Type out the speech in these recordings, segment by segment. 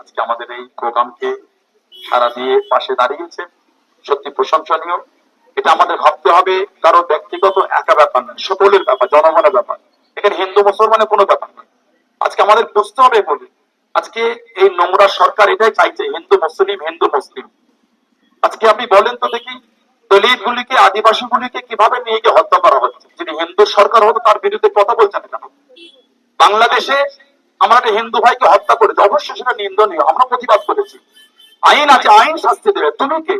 আজকে আমাদের এই প্রোগ্রামকে সারা দিয়ে পাশে দাঁড়িয়েছে, সত্যি প্রশংসনীয়। এটা আমাদের ভাবতে হবে কারো ব্যক্তিগত একা ব্যাপার নয়, সকলের ব্যাপার, জনগণের ব্যাপার। এখানে হিন্দু মুসলমানের কোনো ব্যাপার নয়। আজকে আমাদের বুঝতে হবে বলে আজকে এই নোংরা সরকার এটাই চাইছে হিন্দু মুসলিম হিন্দু মুসলিম। আজকে আপনি বলেন তো দেখি, দলিত গুলিকে আদিবাসী গুলিকে কিভাবে নিয়ে গিয়ে হত্যা করা হচ্ছে। যদি হিন্দু সরকার হতো তার বিরুদ্ধে কথা বলছেন কেন? বাংলাদেশে আমরা একটা হিন্দু ভাইকে হত্যা করেছি, অবশ্যই সেটা নিন্দনীয়, আমরা প্রতিবাদ করেছি। আইন আছে, আইন শাস্তি দেবে, তুমি কে?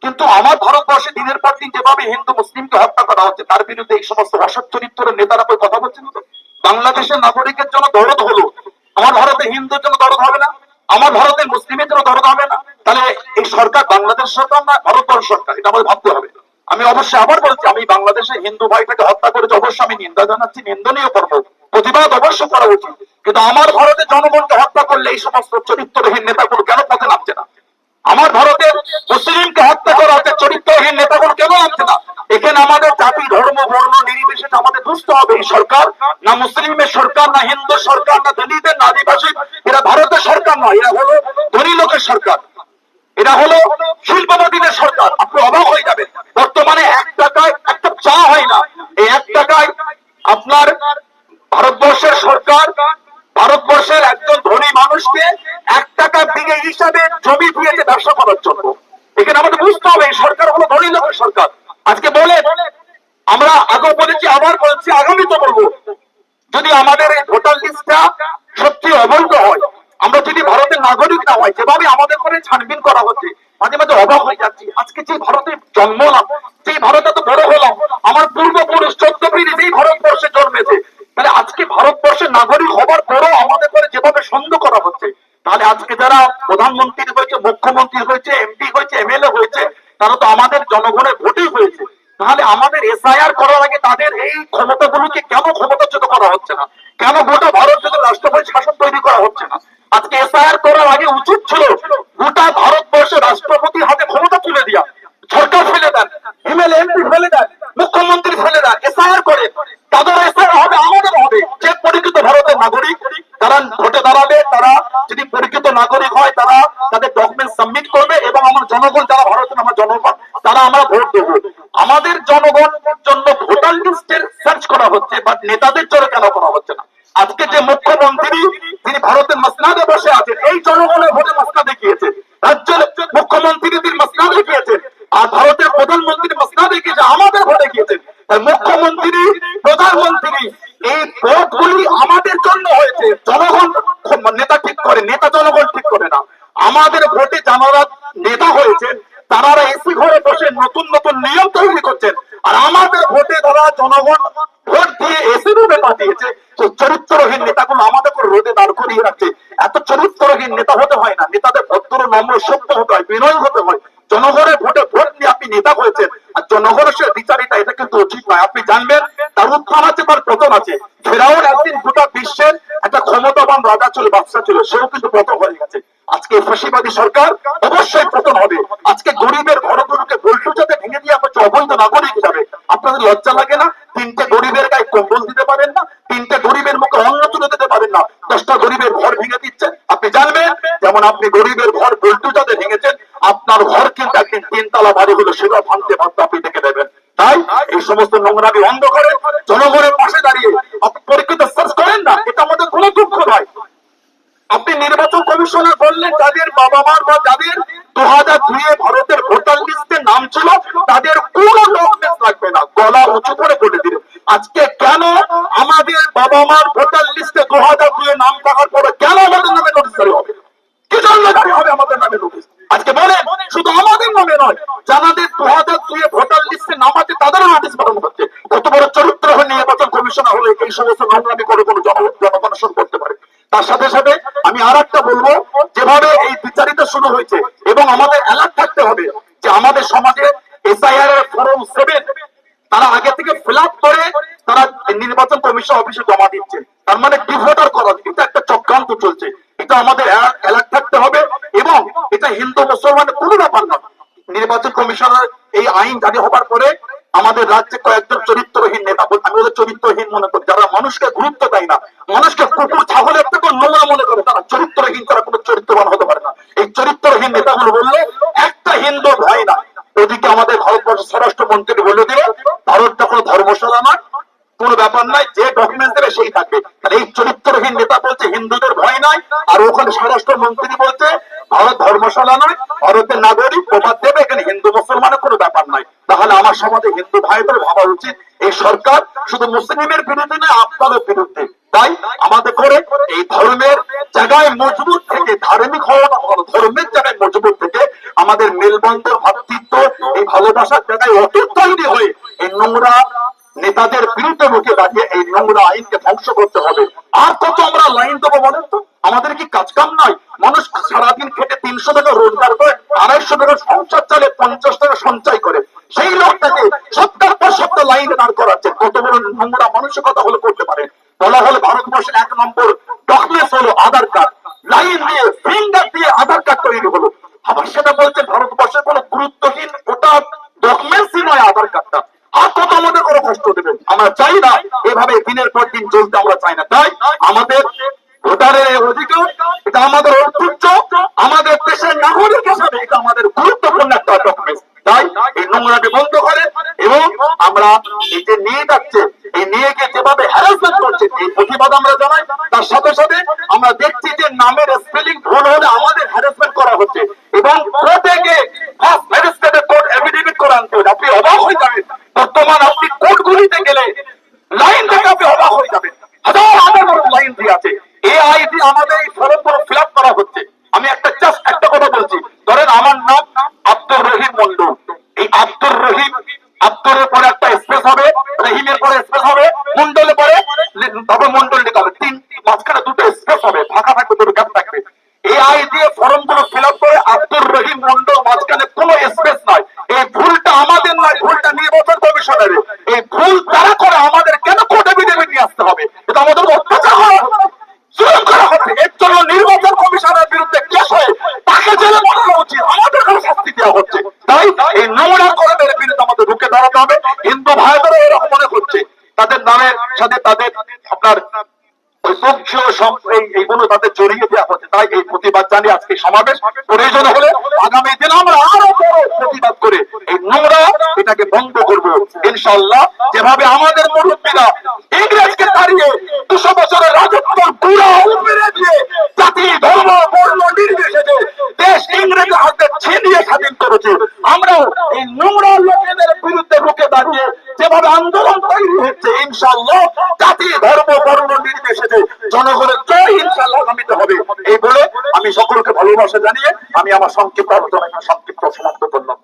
কিন্তু আমার ভারতবর্ষে দিনের পর দিন যেভাবে হিন্দু মুসলিমকে হত্যা করা হচ্ছে তার বিরুদ্ধে এই সমস্ত অসৎ চরিত্রের নেতারা কই কথা বলছেন তো? বাংলাদেশের নাগরিকের জন্য দরদ হলো, আমার ভারতে হিন্দুর জন্য দরদ হবে না? আমার ভারতের মুসলিমের জন্য দরদ হবে না? তাহলে এই সরকার বাংলাদেশ সরকার না ভারতবর্ষ সরকার, এটা আমাদের ভাবতে হবে। আমি অবশ্যই আবার বলছি, আমি বাংলাদেশে হিন্দু ভাইটাকে হত্যা করেছি, অবশ্যই আমি নিন্দা জানাচ্ছি, নিন্দনীয় করবো, প্রতিবাদ অবশ্য করা উচিত। কিন্তু আমার ভারতের জনগণকে হত্যা করলে এই সমস্ত চরিত্রহীন নেতাগুলো কেন পথে নামছে না? আমার ভারতের মুসলিমকে হত্যা করা হচ্ছে, চরিত্রহীন নেতাগুলো কেন নামছে না? এখানে আমাদের জাতি ধর্ম বর্ণ নির্বিশেষে আমাদের বুঝতে হবে এই সরকার না মুসলিমের সরকার, না হিন্দু সরকার, না দলিতের, না আদিবাসী, এরা ভারতের সরকার নয়, এরা হলো ধনী লোকের সরকার, এরা হলো শিল্পপতিদের সরকার। আপনি অবাক হয়ে যাবেন, বর্তমানে 1 টাকায় একটা চা হয় না। এই 1 টাকায় আপনার ভারতবর্ষের সরকার ভারতবর্ষের একজন ধনী মানুষকে 1 টাকা বিঘে হিসাবে জমি দিয়েছে ব্যবসা করার জন্য। এখানে আমাদের বুঝতে হবে এই সরকার হলো ধনী লোকের সরকার। আজকে বলে আমরা আগেও বলেছি, আবার বলছি, আগামী তো বলবো, যদি আমাদের এই ভোটার লিস্টটা সত্যি অবৈধ হয়, আমরা যদি ভারতের নাগরিক না হয়, যেভাবে আমাদের করে ছানবিন করা হচ্ছে, মাঝে মাঝে অবাক হয়ে যাচ্ছি। আজকে যে ভারতে জন্মলাম, যে ভারতে তো বড় হলাম, আমার পূর্বপুরুষ 14 পিঢ়ি যেই ভারতবর্ষে জন্মেছে, তাহলে আজকে ভারতবর্ষের নাগরিক হবার পরও আমাদের করে যেভাবে সন্দেহ করা হচ্ছে, তাহলে আজকে যারা প্রধানমন্ত্রী হয়েছে, মুখ্যমন্ত্রী হয়েছে, এমপি হয়েছে, এমএলএ হয়েছে, তারা তো আমাদের জনগণের ভোটেই হয়েছে। তাহলে আমাদের এসআইআর করার আগে তাদের এই ক্ষমতাগুলোকে কেন ক্ষমতাচ্যুত করা হচ্ছে না? কেন গোটা ভারত যদি রাষ্ট্রপতি শাসন তৈরি করা হচ্ছে না? আজকে এসআইআর করার আগে উচিত ছিল গোটা ভারতবর্ষের রাষ্ট্রপতির হাতে ক্ষমতা তুলে দেওয়া। সরকার ফেলে দেন, এমএলএ এমপি ফেলে দেন, মুখ্যমন্ত্রী ফেলে দেন, এসআইআর করে, তাদের এসআইআর হবে, আমাদের হবে। যে পরিচিত ভারতের নাগরিক তারা ভোটে দাঁড়াবে, তারা যদি পরিচিত নাগরিক হয় তারা তাদের ডকুমেন্ট সাবমিট করবে এবং আমার জনগণ যারা ভারতের আমার জনগণ তারা আমরা ভোট দেবো। আমাদের জনগণের জন্য ভোটার লিস্টের সার্চ করা হচ্ছে, বাট নেতাদের জন্য কেন করা হচ্ছে না? আজকে যে মুখ্যমন্ত্রী তিনি ভারতের মসনাদে বসে আছেন, এই জনগণের ভোটে মসনাদে গিয়েছে, রাজ্যের মুখ্যমন্ত্রী তিনি মসনাদে গিয়েছেন, আর ভারতের প্রধানমন্ত্রী মসনাদে গিয়েছে, আমাদের ভোটে গিয়েছেন। মুখ্যমন্ত্রী প্রধানমন্ত্রী এই ভোটগুলি আমাদের জন্য হয়েছে। জনগণ নেতা ঠিক করে, নেতা জনগণ ঠিক করে না। আমাদের ভোটে যারা নেতা হয়েছেন তারা এসি ঘরে বসে নতুন নতুন নিয়ম তৈরি করছেন, আর আমাদের ভোটে যারা জনগণ ভোট দিয়ে এসি রুমে পাঠিয়েছে সেই চরিত্রহীন নেতাগুলো আমাদের রোদে দাঁড় করিয়ে রাখছে। এত চরিত্রহীন নেতা হতে হয় না, নেতাদের ভদ্র নম্র সভ্য হতে হয়, বিনয় হতে হয়। জনগণের ভোটে ভোট নিয়ে আপনি নেতা হয়েছেন আর জনগণের সে বিচারিতা, এটা কিন্তু উচিত নয়। আপনি জানবেন তার উত্থান আছে, তার পতন আছে। ফেরাউন একদিন গোটা বিশ্বের একটা ক্ষমতাবান রাজা ছিল, বাদশা ছিল, সেও কিন্তু পতন হয়ে গেছে। আজকে ফাঁসিবাদী সরকার অবশ্যই পতন হবে। আজকে গরিবের ঘরগুলোকে বল্টুজাতে ভেঙে দিয়ে হচ্ছে অবৈধ নাগরিক হিসাবে। আপনাদের লজ্জা লাগে না? 3টে গরিবের গায়ে কম্বল দিতে পারেন না, 3টে গরিবের মুখে অন্ন তুলে দিতে পারেন না, 10টা গরিবের ঘর ভেঙে দিচ্ছেন। আপনি জানবেন যেমন আপনি গরিবের ঘর বল্টুজাতে ভেঙেছেন, আপনার ঘর কিন্তু একদিন 3 তলা বাড়ি হলো সেটা ভাঙতে ভাঙতে আপনি দেখে দেবেন। তাই এই সমস্ত নোংরামি বন্ধ করে জনগণের পাশে দাঁড়িয়ে আপনি পরীক্ষিত সার্চ করেন না, এটা আমাদের কোনো দুঃখ নয়। আপনি নির্বাচন কমিশনার বললেন যাদের বাবা মার বা যাদের 2002 ভারতের ভোটার লিস্টে নাম ছিল তাদের কোনো ডকুমেন্টস লাগবে না, গলা উঁচু করে বলে দিলেন। আজকে কেন আমাদের বাবা মার ভোটার লিস্টে 2002 নাম থাকার পরে কেন আমাদের নামে নোটিশ জারি হবে? কি জন্য জারি হবে আমাদের নামে নোটিশ? আজকে বলেন, শুধু আমাদের নামে নয়, যাদের 2002 ভোটার লিস্টে নাম আছে তাদেরও নোটিশ পাঠানো হচ্ছে। কত বড় চরিত্রহীন নির্বাচন কমিশনার হলে এই সমস্ত নোংরামি করে কোনো জনগণের করতে পারে? তার সাথে সাথে আমি আর একটা বলবো, যেভাবে এই বিচারিতা শুরু হয়েছে এবং আমাদের অ্যালার্ট থাকতে হবে যে আমাদের সমাজে এসআইআর এর ফর্ম 7 তারা আগে থেকে ফিল আপ করে তারা নির্বাচন কমিশন অফিসে জমা দিচ্ছে, তার মানে ডিভোটার করা, এটা একটা চক্রান্ত চলছে। এটা আমাদের অ্যালার্ট থাকতে হবে এবং এটা হিন্দু মুসলমানের কোনো ব্যাপার না। নির্বাচন কমিশনের এই আইন জারি হবার পরে আমাদের রাজ্যে কয়েকজন চরিত্রহীন নেতা, আমি ওদের চরিত্রহীন মনে করি, যারা মানুষকে গুরুত্ব দেয় না, মানুষকে কুকুর ছাগলের থেকে নোংরা মনে করে, তারা চরিত্রহীন, তারা কোনো চরিত্রবান হতে পারে। মন্ত্রী বলে দিল ভারতটা কোনো ধর্মশালা নয়, কোনো ব্যাপার নাই, যে ডকুমেন্টস দেবে সেই থাকবে। তাহলে এই চরিত্রহীন নেতা বলছে হিন্দুদের ভয় নাই, আর ওখানে স্বরাষ্ট্র মন্ত্রী বলছে ভারত ধর্মশালা নয়, ভারতের নাগরিক প্রবাদ দেবে, এখানে হিন্দু মুসলমানের কোনো ব্যাপার নাই। তাহলে আমার সমাজে হিন্দু ভাইদের ভাবা উচিত এই সরকার শুধু মুসলিমের বিরুদ্ধে নয়, আপনাদের বিরুদ্ধে। তাই আমাদের করে এই ধর্মের জায়গায় মজবুত থেকে, ধার্মিক হওয়া না হলো, ধর্মের জায়গায় মজবুত থেকে আমাদের মেলবন্ধন, ভ্রাতৃত্ব, এই ভালোবাসার জায়গায় অটুট তৈরি হয়ে এই নোংরা নেতাদের বিরুদ্ধে রুখে দাঁড়িয়ে এই নোংরা আইনকে ধ্বংস করতে হবে। আর কত আমরা লাইন দেবো বলেন তো? আমাদের কি কাজ কাম নাই? মানুষ সারাদিন খেটে 300 টাকা রোজগার করে, 250 টাকা সংসার চালে, 50 টাকা সঞ্চয় করে, সেই লোকটাকে সপ্তাহ পর সপ্তাহ লাইনে দাঁড় করাচ্ছে। কত বড় নোংরা মানসিকতা হলে করতে পারে? বলা হলো ভারতবর্ষের 1 নম্বর ডকুমেন্টস হলো আধার কার্ড, লাইন দিয়ে ফিঙ্গার দিয়ে আধার কার্ড তৈরি হলো। আবার সেটা বলছে ভারতবর্ষের কোনো গুরুত্বহীন ওটা ডকুমেন্টসই নয় আধার কার্ডটা। আর কত আমাদের কোনো কষ্ট দেবেন? আমরা চাই না এভাবে দিনের পর দিন চলতে, আমরা চাই না। তাই আমাদের ভোটারের অধিকার, এটা আমাদের ঐতিহ্য, আমাদের দেশের নাগরিক হিসাবে এটা আমাদের গুরুত্বপূর্ণ একটা ডকুমেন্ট। তাই এই নোংরাটি বন্ধ করে, এবং আমরা এই যে নিয়ে যাচ্ছে, এই নিয়েকে যেভাবে হ্যারাসমেন্ট করছে, এই প্রতিবাদ আমরা জানাই। তার সাথে সাথে আমরা দেখছি যে নামের স্পেলিং ভুল হলে আমাদের হ্যারাসমেন্ট করা হচ্ছে, এবং কোর্টে গিয়ে ফার্স্ট ম্যাজিস্ট্রেটে কোর্ট এফিডেভিট করে আনতে হবে। আপনি অবাক হয়ে যাবেন, বর্তমান আপনি কোর্টগুলিতে গেলে লাইন থেকে আপনি অবাক হয়ে যাবেন, হাজার হাজার লাইন দিয়ে আছে। এই আইডি আমাদের এই ফর্মগুলো ফিল আপ করা হচ্ছে। আমি জাস্ট একটা কথা বলছি, ধরেন আমার নাম আব্দুর রহিম মন্ডল, এই আব্দুর রহিম, আব্দুরের পরে একটা স্পেস হবে, রহিমের পরে স্পেস হবে, মন্ডলের পরে তবে মন্ডল লিখতে হবে, মাঝখানে দুটো স্পেস হবে, ফাঁকা থাকবে, দুটো গ্যাপ থাকবে। এই আইডি ফর্ম গুলো ফিল আপ করে আব্দুর রহিম মন্ডল, মাঝখানে কোনো স্পেস নয়। এই ভুলটা আমাদের নয়, ভুলটা নির্বাচন কমিশনের। এই ভুল তারা করে, আমাদের কেন কোর্টে বিধেবে নিয়ে আসতে হবে? এটা আমাদের অত্যাচার করা হচ্ছে, জুলুম করা হচ্ছে। এর জন্য নির্বাচন কমিশনের বিরুদ্ধে কেস হয়ে তাকে জেলে পাঠানো উচিত, আমাদের কোনো শাস্তি দেওয়া হচ্ছে। তাই এই নোংরা কর্মের বিরুদ্ধে আমাদের রুখে দাঁড়াতে হবে। হিন্দু ভাইদেরও এরকম মনে করছে, তাদের নামের সাথে তাদের আপনার এইগুলো তাদের জড়িয়ে দেওয়া হচ্ছে। তাই এই প্রতিবাদ জানিয়ে আজকে সমাবেশ, প্রয়োজন হলে আগামী দিন আমরা আরো বড় প্রতিবাদ করে এই নোংরা এটাকে বন্ধ করবো ইনশাআল্লাহ। যেভাবে আমাদের মুরব্বীরা ইংরেজকে তাড়িয়ে 200 বছরের রাজত্ব পুরো উপরে দিয়ে জাতি, ধর্ম, বর্ণ নির্বিশেষে দেশ ইংরেজের হাতে ছিনিয়ে স্বাধীন করেছে, আমরাও এই নোংরা লোকেদের বিরুদ্ধে রুখে দাঁড়িয়ে যেভাবে আন্দোলন তৈরি হচ্ছে, ইনশাআল্লাহ জাতি, ধর্ম, বর্ণ নির্বিশেষে জনগণের জয় ইনশাআল্লাহ আগামীতে হবে। এই বলে আমি সকলকে ভালোবাসা জানিয়ে আমি আমার সংক্ষিপ্ত আলোচনা সংক্ষিপ্ত সমাপ্ত করলাম।